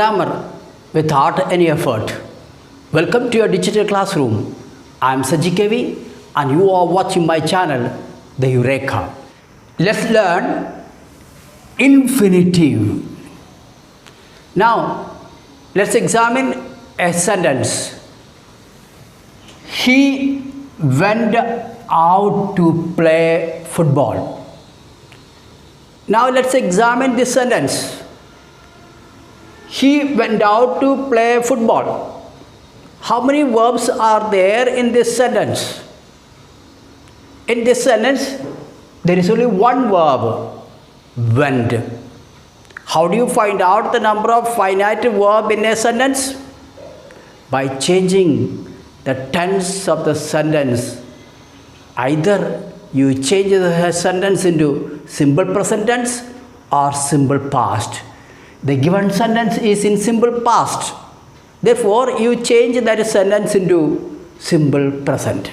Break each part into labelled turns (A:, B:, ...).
A: grammar without any effort. Welcome to your digital classroom. I am Saji Kevi and you are watching my channel, the EUREKA. Let's learn infinitive. Now, let's examine a sentence. He went out to play football. Now let's examine this sentence. He went out to play football. How many verbs are there in this sentence? In this sentence, there is only one verb, went. How do you find out the number of finite verbs in a sentence? By changing the tense of the sentence. Either you change the sentence into simple present tense or simple past. The given sentence is in simple past. Therefore, you change that sentence into simple present.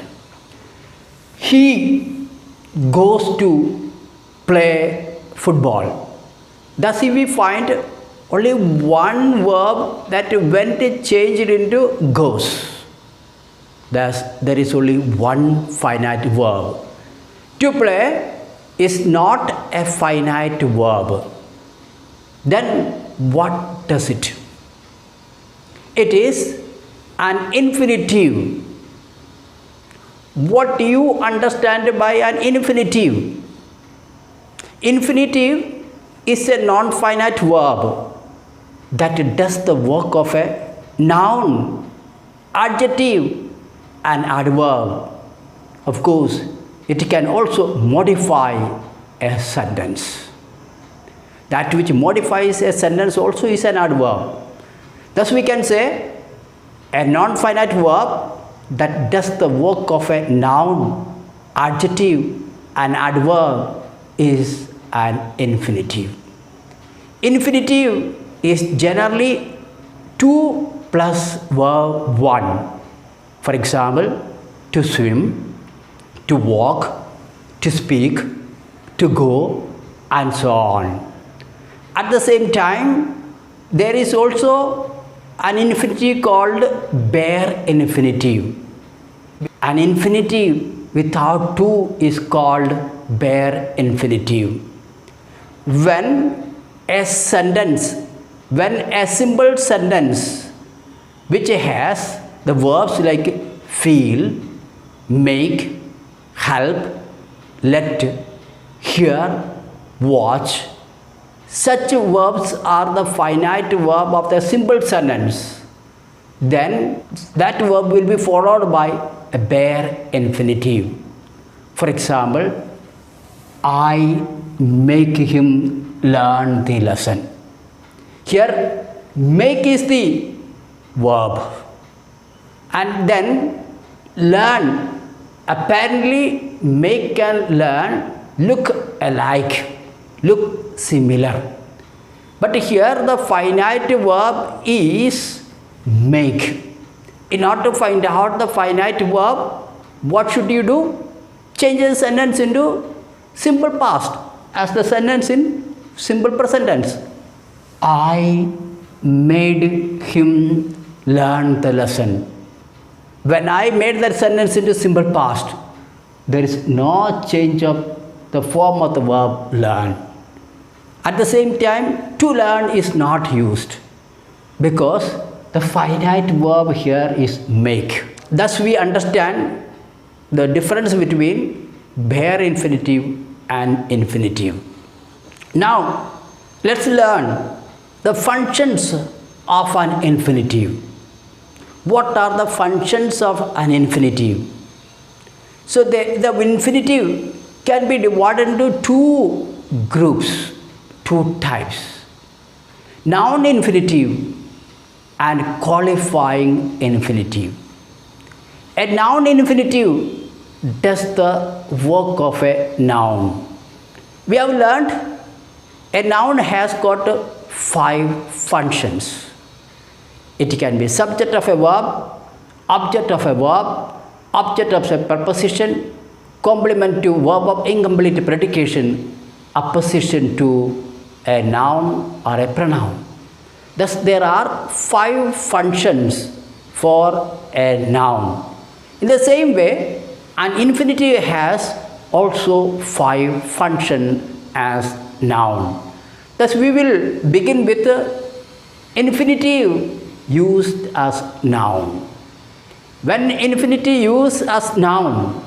A: He goes to play football. Thus, we find only one verb that went changed into goes. Thus, there is only one finite verb. To play is not a finite verb. Then what does it? It is an infinitive. What do you understand by an infinitive? Infinitive is a non-finite verb that does the work of a noun, adjective, and adverb. Of course, it can also modify a sentence. That which modifies a sentence also is an adverb. Thus, we can say a non-finite verb that does the work of a noun, adjective, and adverb is an infinitive. Infinitive is generally 2 plus verb 1. For example, to swim, to walk, to speak, to go, and so on. At the same time, there is also an infinitive called bare infinitive. An infinitive without 2 is called bare infinitive. When a simple sentence which has the verbs like feel, make, help, let, hear, watch, such verbs are the finite verb of the simple sentence. Then that verb will be followed by a bare infinitive. For example, I make him learn the lesson. Here, make is the verb. And then learn. Apparently, make and learn look alike, look similar. But here the finite verb is make. In order to find out the finite verb, what should you do? Change the sentence into simple past as the sentence in simple present tense. I made him learn the lesson. When I made that sentence into simple past, there is no change of the form of the verb learn. At the same time, to learn is not used because the finite verb here is make. Thus, we understand the difference between bare infinitive and infinitive. Now, let's learn the functions of an infinitive. What are the functions of an infinitive? So, the infinitive can be divided into 2 groups, 2 types. Noun infinitive and qualifying infinitive. A noun infinitive does the work of a noun. We have learned a noun has got 5 functions. It can be subject of a verb, object of a verb, object of a preposition, complement to verb of incomplete predication, apposition to a noun or a pronoun. Thus, there are 5 functions for a noun. In the same way, an infinitive has also 5 functions as noun. Thus, we will begin with the infinitive used as noun. When infinitive used as noun,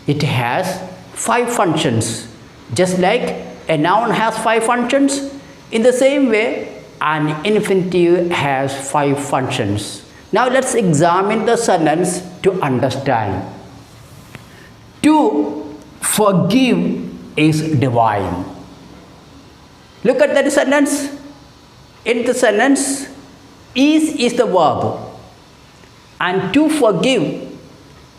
A: it has 5 functions. Just like a noun has 5 functions, in the same way, an infinitive has 5 functions. Now let's examine the sentence to understand. To forgive is divine. Look at that sentence. In the sentence, is the verb, and to forgive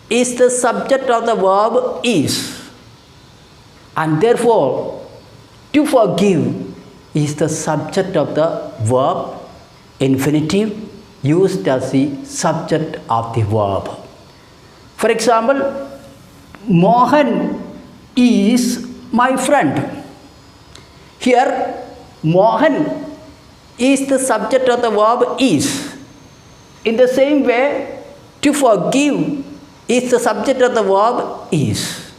A: is the subject of the verb is, and therefore to forgive is the subject of the verb infinitive used as the subject of the verb. For example, Mohan is my friend. Here, Mohan is the subject of the verb is. In the same way, to forgive is the subject of the verb is.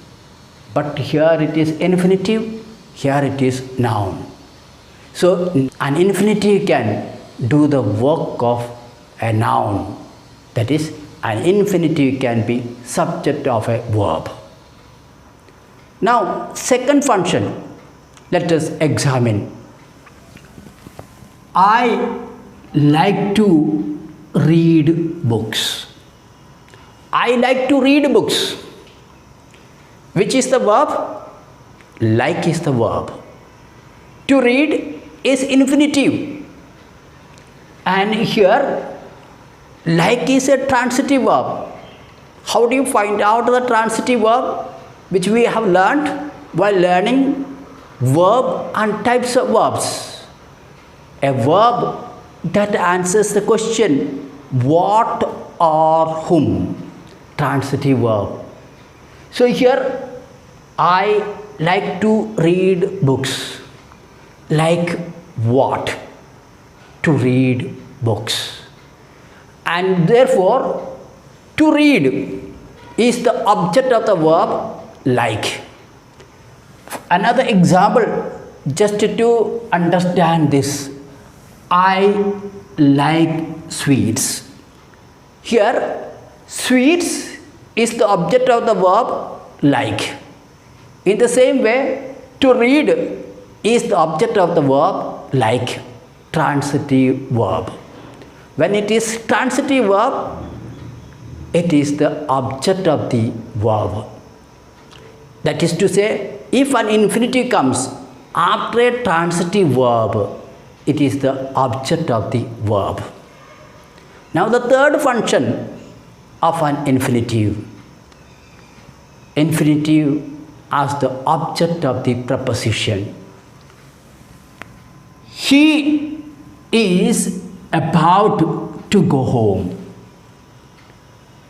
A: But here it is infinitive, here it is noun. So, an infinitive can do the work of a noun. That is, an infinitive can be subject of a verb. Now, second function, let us examine. I like to read books. I like to read books. Which is the verb? Like is the verb. To read is infinitive. And here, like is a transitive verb. How do you find out the transitive verb? Which we have learned while learning verb and types of verbs. A verb that answers the question, what or whom? Transitive verb. So here, I like to read books. Like what? To read books. And therefore, to read is the object of the verb like. Another example, just to understand this. I like sweets. Here, sweets is the object of the verb like. In the same way, to read is the object of the verb like, transitive verb. When it is transitive verb, it is the object of the verb. That is to say, if an infinitive comes after a transitive verb, it is the object of the verb. Now the third function of an infinitive. Infinitive as the object of the preposition. He is about to go home.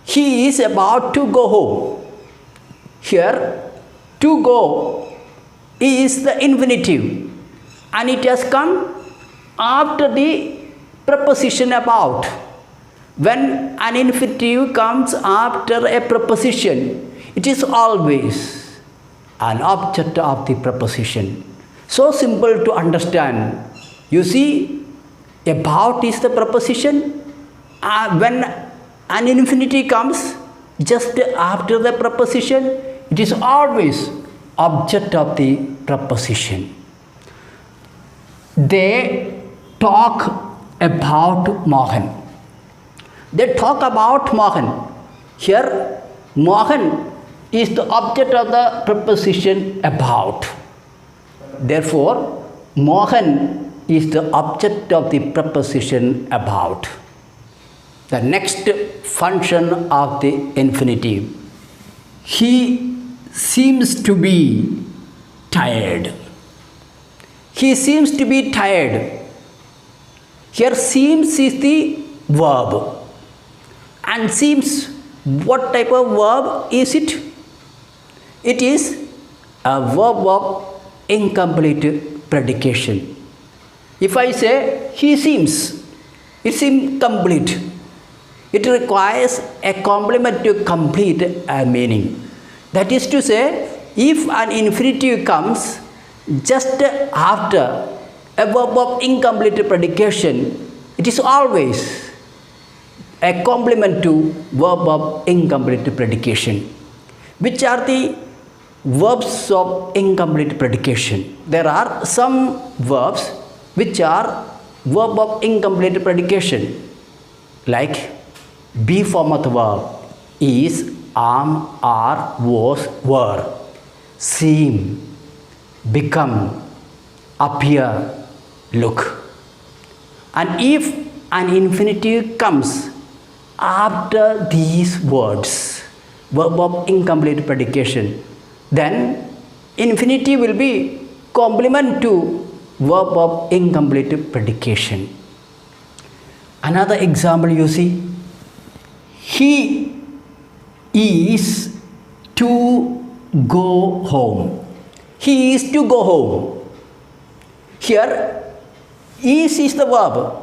A: He is about to go home. Here, to go is the infinitive, and it has come after the preposition about. When an infinitive comes after a preposition, it is always an object of the preposition. So simple to understand. You see, about is the preposition. When an infinitive comes just after the preposition, it is always object of the preposition. They talk about Mohan. They talk about Mohan. Here, Mohan is the object of the preposition about. Therefore, Mohan is the object of the preposition about. The next function of the infinitive. He seems to be tired. He seems to be tired. Here, seems is the verb. And seems, what type of verb is it? It is a verb of incomplete predication. If I say, he seems, It's incomplete. It requires a complement to complete a meaning. That is to say, if an infinitive comes just after a verb of incomplete predication, it is always a complement to verb of incomplete predication. Which are the verbs of incomplete predication? There are some verbs which are verb of incomplete predication, like be form of the verb is, am, are, was, were, seem, become, appear, look. And if an infinitive comes after these words, verb of incomplete predication, then infinitive will be complement to verb of incomplete predication. Another example you see, he is to go home. He is to go home. Here, is the verb.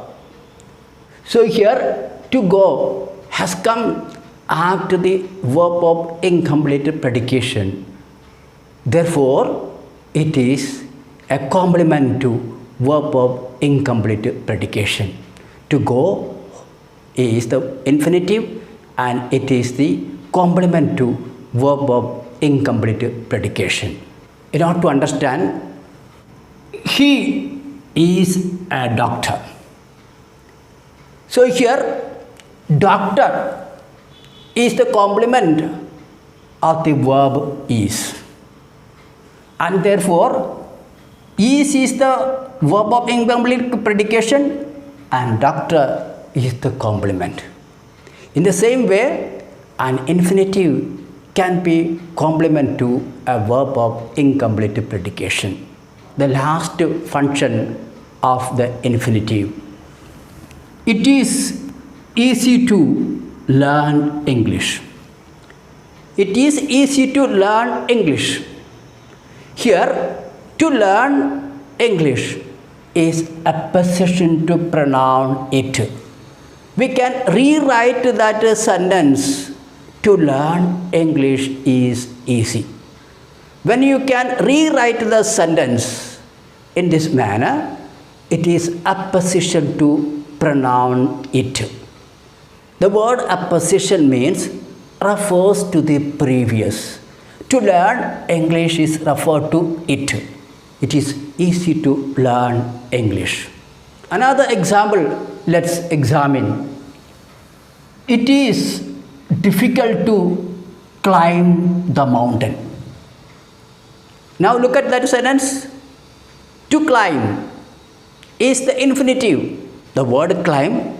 A: So here, to go has come after the verb of incomplete predication. Therefore, it is a complement to verb of incomplete predication. To go is the infinitive and it is the complement to verb of incomplete predication. In order to understand, he is a doctor. So here, doctor is the complement of the verb is. And therefore, is the verb of incomplete predication and doctor is the complement. In the same way, an infinitive can be complement to a verb of incomplete predication. The last function of the infinitive. It is easy to learn English. It is easy to learn English. Here, to learn English is a position to pronoun it. We can rewrite that sentence, to learn English is easy. When you can rewrite the sentence in this manner, it is apposition to pronoun it. The word apposition means refers to the previous. To learn English is referred to it. It is easy to learn English. Another example, let's examine. It is difficult to climb the mountain. Now look at that sentence. To climb is the infinitive. The word climb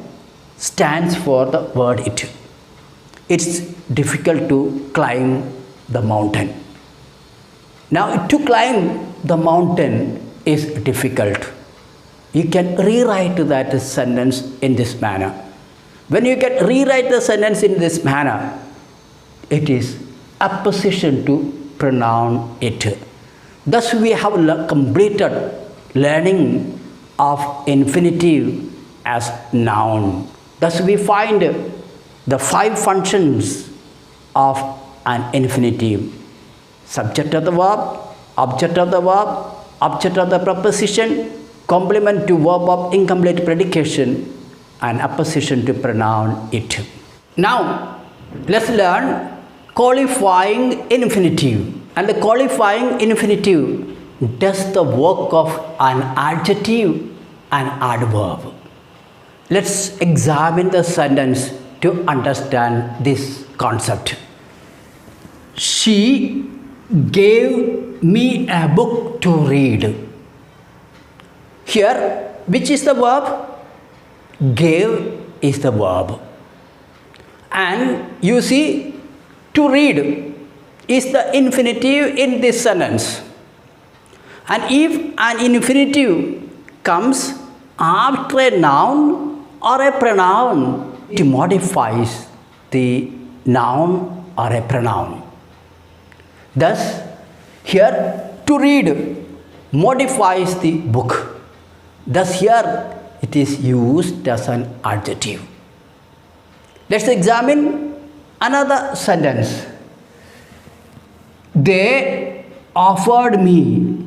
A: stands for the word it. It's difficult to climb the mountain. Now to climb the mountain is difficult. You can rewrite that sentence in this manner. When you can rewrite the sentence in this manner, it is apposition to pronoun it. Thus we have completed learning of infinitive as noun. Thus we find the 5 functions of an infinitive: subject of the verb, object of the verb, object of the preposition, complement to verb of incomplete predication, and apposition to pronoun it. Now, let's learn qualifying infinitive. And the qualifying infinitive does the work of an adjective and adverb. Let's examine the sentence to understand this concept. She gave me a book to read. Here, which is the verb? Gave is the verb. And you see, to read is the infinitive in this sentence. And if an infinitive comes after a noun or a pronoun, it modifies the noun or a pronoun. Thus, here to read modifies the book. Thus, here it is used as an adjective. Let's examine another sentence. They offered me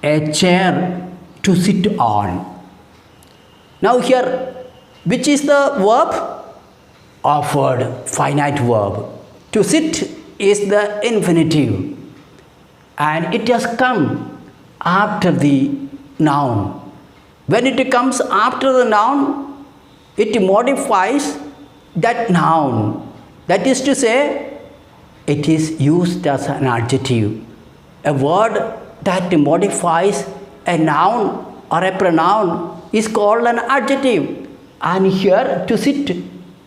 A: a chair to sit on. Now here, which is the verb? Offered, finite verb. To sit is the infinitive, and it has come after the noun. When it comes after the noun, it modifies that noun. That is to say, it is used as an adjective. A word that modifies a noun or a pronoun is called an adjective. And here, to sit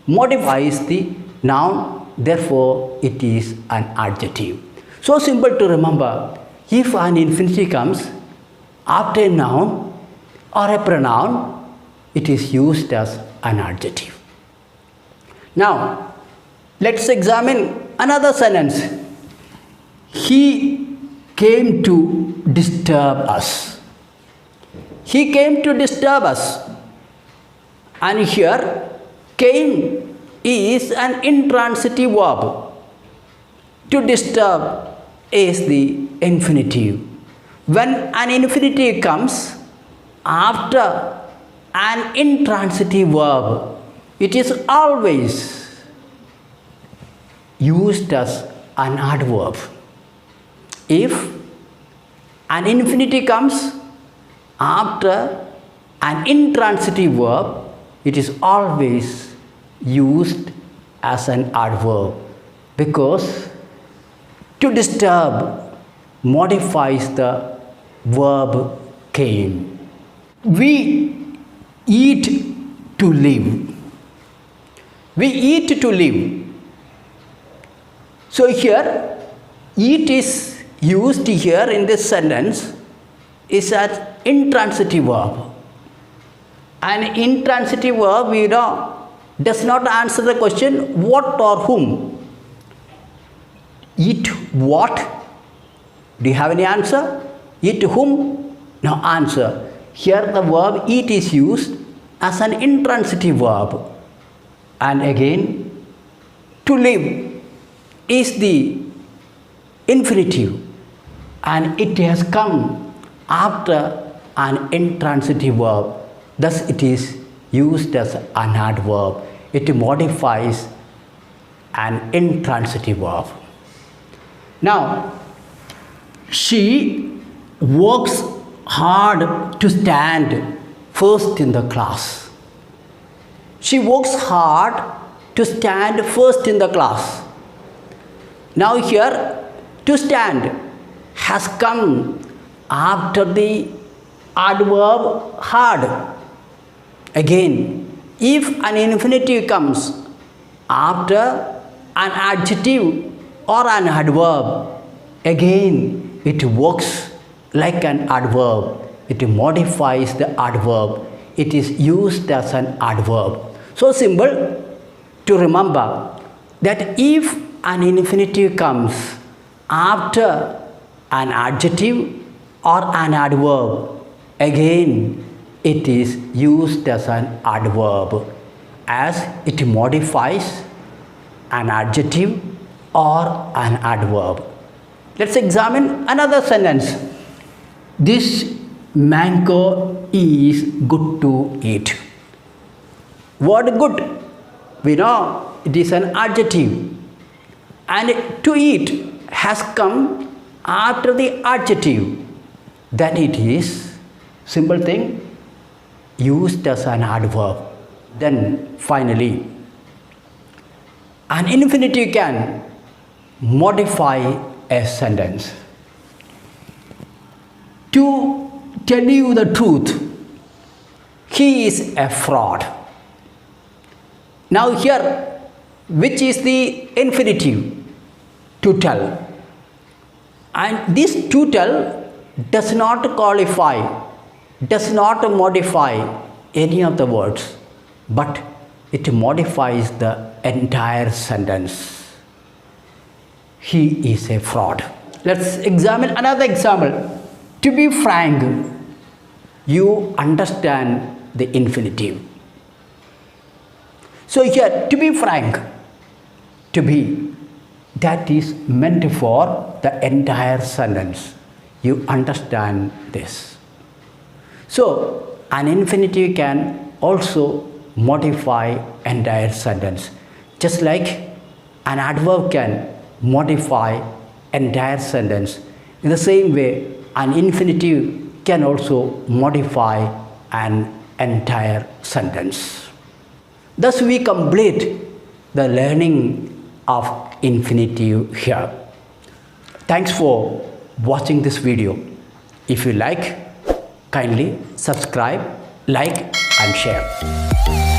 A: modifies the noun, therefore it is an adjective. So simple to remember. If an infinitive comes after a noun or a pronoun, it is used as an adjective. Now, let's examine another sentence. He came to disturb us. He came to disturb us. And here, came is an intransitive verb. To disturb is the infinitive. When an infinitive comes after an intransitive verb, it is always used as an adverb. If an infinitive comes after an intransitive verb, it is always used as an adverb, because to disturb modifies the verb came. We eat to live. We eat to live. So here, eat is used here in this sentence is an intransitive verb. An intransitive verb, does not answer the question what or whom. Eat what? Do you have any answer? Eat whom? No answer. Here the verb eat is used as an intransitive verb. And again, to live is the infinitive, and it has come after an intransitive verb. Thus it is used as an adverb. It modifies an intransitive verb. Now, she works hard to stand first in the class. She works hard to stand first in the class. Now here, to stand has come after the adverb hard. Again, if an infinitive comes after an adjective or an adverb, again it works like an adverb. It modifies the adverb. It is used as an adverb. So simple to remember that if an infinitive comes after an adjective or an adverb, again it is used as an adverb, as it modifies an adjective or an adverb. Let's examine another sentence. This mango is good to eat. Word good, we know it is an adjective, and to eat has come after the adjective. Then it is, simple thing, used as an adverb. Then finally, an infinitive can modify a sentence. To tell you the truth, he is a fraud. Now here, which is the infinitive? To tell. And this to tell does not qualify, does not modify any of the words, but it modifies the entire sentence. He is a fraud. Let's examine another example. To be frank, you understand the infinitive. So here, to be frank, to be, that is meant for the entire sentence. You understand this. So an infinitive can also modify entire sentence, just like an adverb can modify entire sentence. In the same way, an infinitive can also modify an entire sentence. Thus we complete the learning of infinitive here. Thanks for watching this video. If you like, kindly subscribe, like and share.